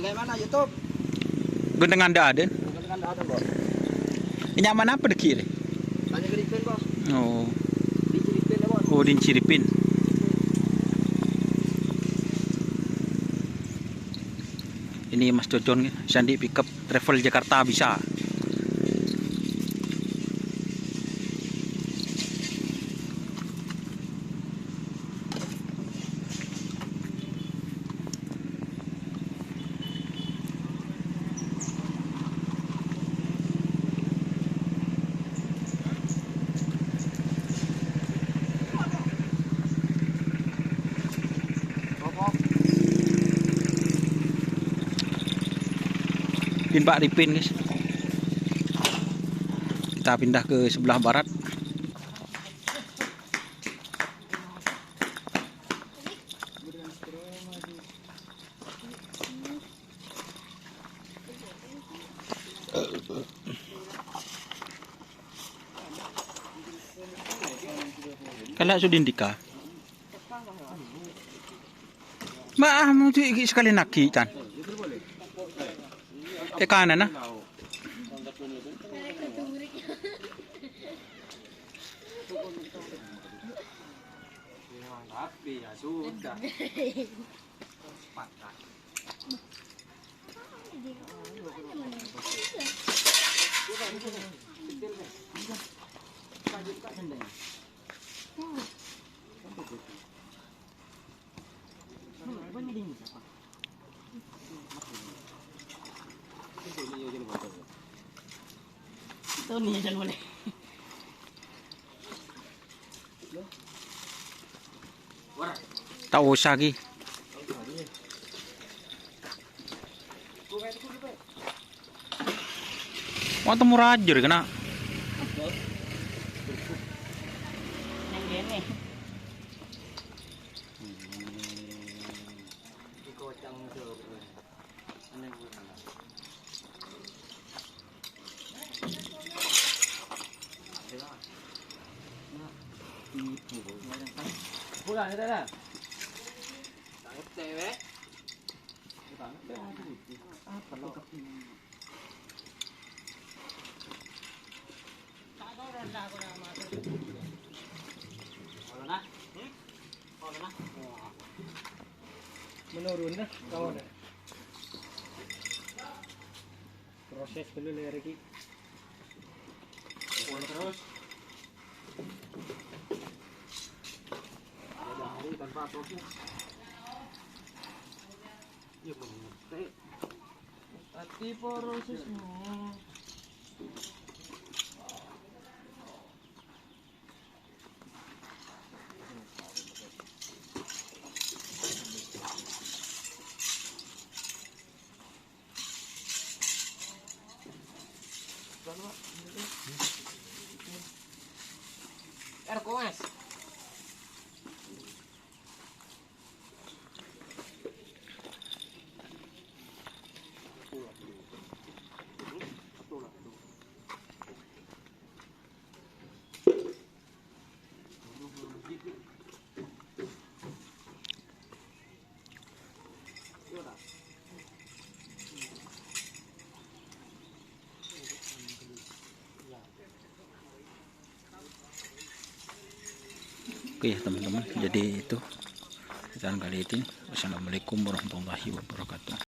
Bagaimana YouTube? Gendeng Anda ada? Dengan ada bos. Ini aman apa deki ini? Banyak Ciripin bos. Oh, Di Ciripin ya bos. oh di Ciripin. Ini Mas Jojon, Sandi pickup travel Jakarta bisa. Pak Ripin guys. Kita pindah ke sebelah barat. Kalau sudah indika. Mau sekali naki kan. Ke kanan nah. Tapi ya sudah. Patah. Ito niya dyan boleh. Tak usah lagi. Wah temu rajur kena. Yang gini. Dikocang itu. Pulang kita dah. Tangkap cewek. Tangkap apa lo? Kalau nak? Kalau nak? Menurun dah kawan. Proses dulu lagi. Terus. Ada hari tanpa proses. Ya mengerti. Tapi prosesnya. Mas. Oke teman-teman, jadi itu pesan kali ini. Wassalamualaikum warahmatullahi wabarakatuh.